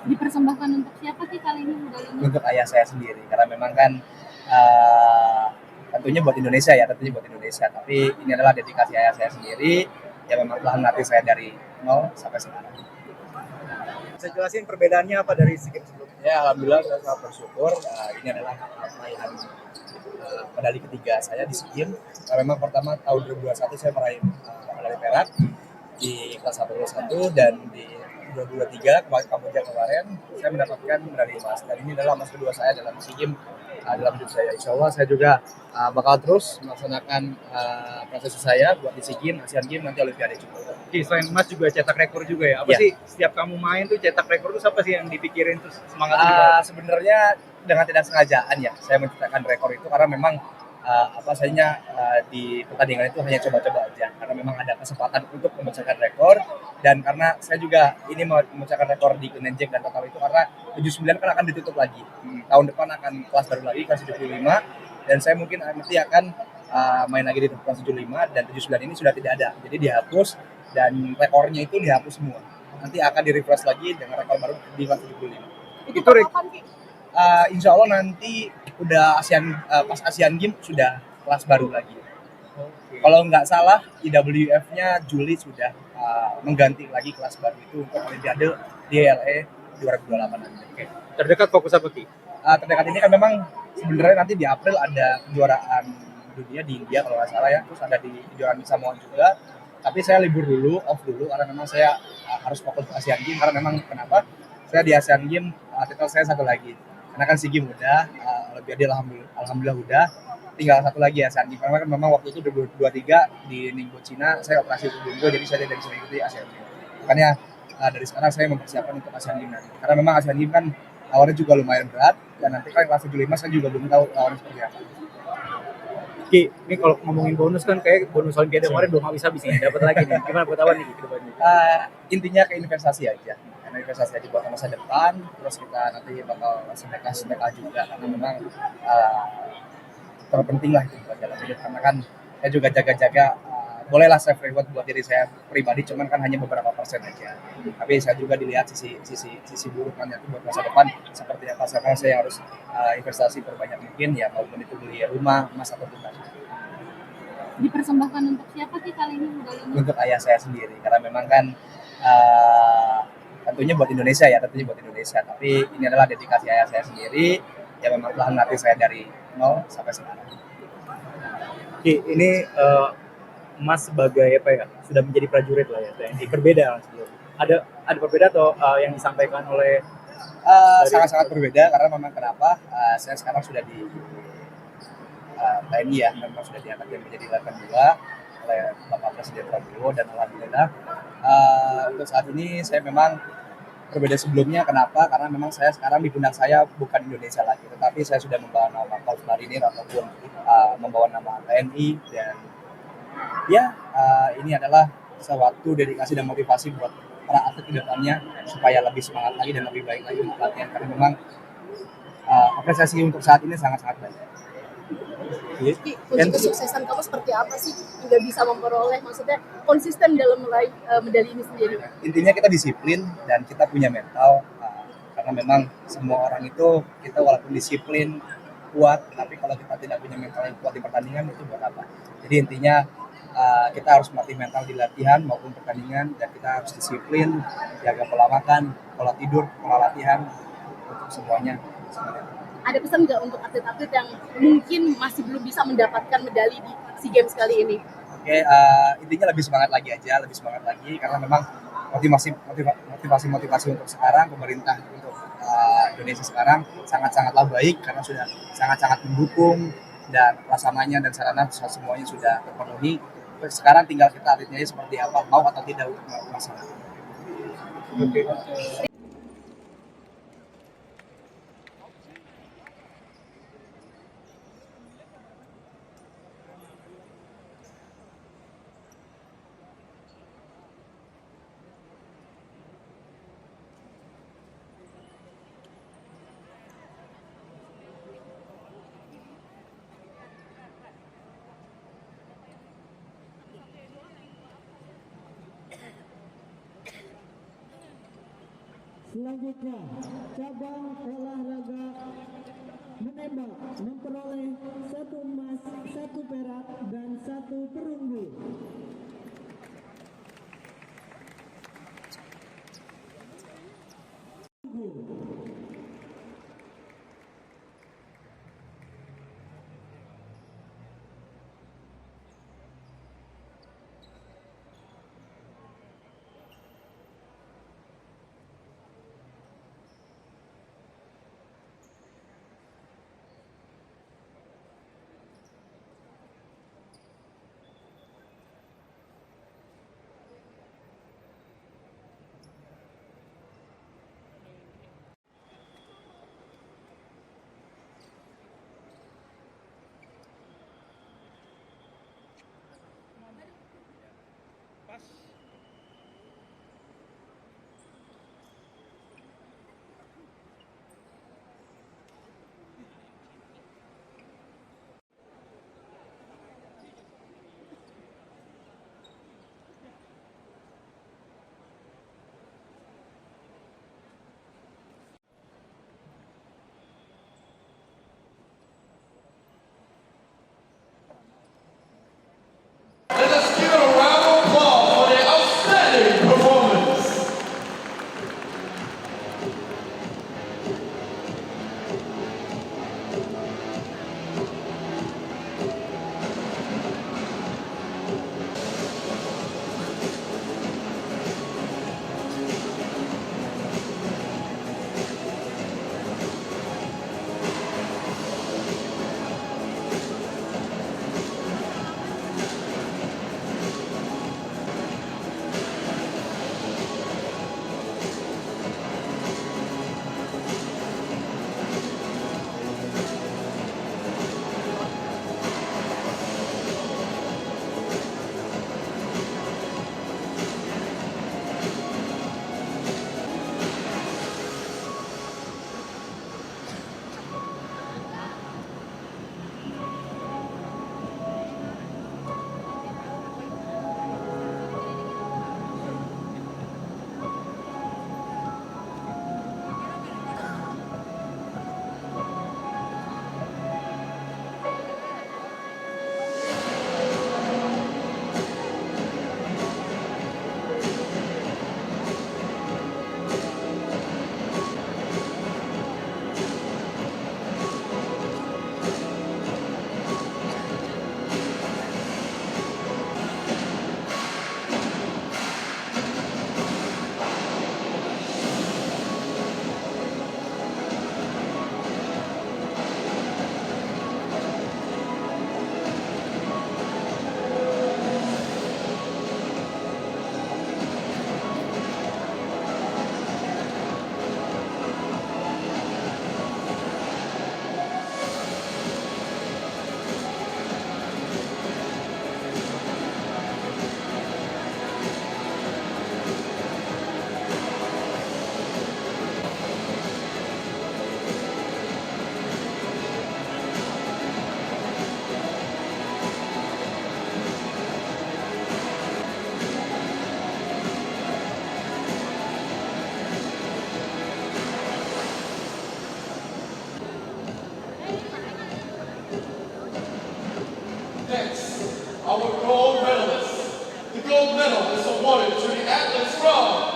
Dipersembahkan untuk siapa sih kali ini medalinya? Untuk ayah saya sendiri, karena memang kan uh, tentunya buat Indonesia ya, tentunya buat Indonesia. Tapi ini adalah dedikasi ayah saya sendiri yang memang telah melatih saya dari nol sampai sekarang. Bisa jelasin perbedaannya apa dari SEA Games sebelumnya? Ya, alhamdulillah saya sangat bersyukur. Ini adalah raihan medali ketiga saya di SEA Games. Karena memang pertama tahun 2021 saya meraih medali perak di kelas 121 dan di 2023 Kamboja kemarin saya mendapatkan medali emas, dan ini adalah emas kedua saya dalam SEA Games dalam hidup saya. Insya Allah saya juga bakal terus melaksanakan proses saya buat di SEA Games, Asian Games, nanti Olimpiade juga. Oke, selain emas juga cetak rekor juga ya? Apa sih setiap kamu main tuh cetak rekor tuh apa sih yang dipikirin terus semangatnya? Sebenarnya dengan tidak sengajaan ya saya menciptakan rekor itu, karena memang di pertandingan itu hanya coba-coba aja, karena memang ada kesempatan untuk memecahkan rekor, dan karena saya juga ini mau memecahkan rekor di Clean dan total itu karena 79 kan akan ditutup lagi. Tahun depan akan kelas baru lagi, kelas 75, dan saya mungkin nanti akan main lagi di kelas 75, dan 79 ini sudah tidak ada, jadi dihapus dan rekornya itu dihapus semua. Nanti akan di-refresh lagi dengan rekor baru di kelas 75. Itu kapan sih? Insya Allah nanti udah pas Asian Games sudah kelas baru lagi. Kalau nggak salah IWF-nya Juli sudah mengganti lagi kelas baru itu untuk Olimpiade di LA 2028 nanti. Oke. Terdekat fokus apa Ki? Terdekat ini kan memang sebenarnya nanti di April ada kejuaraan dunia di India kalau nggak salah ya, terus ada di kejuaraan di Samoa juga. Tapi saya libur dulu, off dulu, karena memang saya harus fokus ke Asian Games, karena memang kenapa? Saya di Asian Games titel saya satu lagi. Karena kan SEA Games udah, Olimpiade alhamdulillah udah, tinggal satu lagi Asian Games. Karena kan memang waktu itu 2023 di Ningbo Cina saya operasi Ningbo, jadi saya tidak bisa mengikuti Asian Games. Makanya dari sekarang saya mempersiapkan untuk Asian Games nanti. Karena memang Asian Games kan lawannya juga lumayan berat, dan nanti kan kelas 75 saya juga belum tahu lawannya seperti apa. Ki, ini kalau ngomongin bonus kan kayak bonus Olimpiade kemarin belum habis-habis nih, dapat lagi nih. Gimana buat apa nih ke depannya? Intinya ke investasi aja. Karena investasi aja buat masa depan, terus kita nanti bakal sedekah juga, karena memang terpenting lah itu buat jalan hidup, karena kan saya juga jaga-jaga bolehlah self reward buat diri saya pribadi, cuman kan hanya beberapa persen aja. Tapi saya juga dilihat sisi buruknya itu buat masa depan seperti apa. Sekarang saya harus investasi perbanyak mungkin ya, maupun itu beli rumah, emas atau tunai. Dipersembahkan untuk siapa sih kali ini medalinya? Untuk ayah saya sendiri, karena memang kan tentunya buat Indonesia ya, tentunya buat Indonesia. Tapi ini adalah dedikasi ayah saya sendiri yang memang telah melatih saya dari nol sampai sekarang. Ki, ini Mas sebagai apa ya, sudah menjadi prajurit lah ya TNI, berbeda sebelumnya. Ada berbeda atau yang disampaikan oleh sangat-sangat berbeda, karena memang kenapa saya sekarang sudah di TNI ya, memang sudah diangkat menjadi Letnan 2 oleh Bapak Presiden Prabowo, dan alhamdulillah untuk saat ini saya memang berbeda sebelumnya. Kenapa? Karena memang saya sekarang di pundak saya bukan Indonesia lagi, tetapi saya sudah membawa nama Korps Marinir ataupun membawa nama TNI, dan ya ini adalah suatu dedikasi dan motivasi buat para atlet ke depannya supaya lebih semangat lagi dan lebih baik lagi untuk latihan, karena memang apresiasi untuk saat ini sangat-sangat baik. Kunci kesuksesan kamu seperti apa sih hingga bisa memperoleh, maksudnya konsisten dalam meraih medali ini sendiri? Intinya kita disiplin dan kita punya mental, karena memang semua orang itu, kita walaupun disiplin kuat, tapi kalau kita tidak punya mental yang kuat di pertandingan itu buat apa? Jadi intinya kita harus melatih mental di latihan maupun pertandingan, dan kita harus disiplin, jaga pola makan, pola tidur, pola latihan, untuk semuanya. Ada pesan nggak untuk atlet-atlet yang mungkin masih belum bisa mendapatkan medali di SEA Games kali ini? Oke, intinya lebih semangat lagi aja, lebih semangat lagi, karena memang motivasi untuk sekarang pemerintah untuk Indonesia sekarang sangat-sangatlah baik, karena sudah sangat-sangat mendukung, dan prasarana dan sarana semuanya sudah terpenuhi. Sekarang tinggal kita atletnya seperti apa, mau atau tidak untuk melaksanakan. Oke. Selanjutnya, cabang olahraga menembak memperoleh 1 emas, 1 perak, dan 1 perunggu. Let us give a round of applause for their outstanding performance. Next, our gold medalist. The gold medal is awarded to the athletes from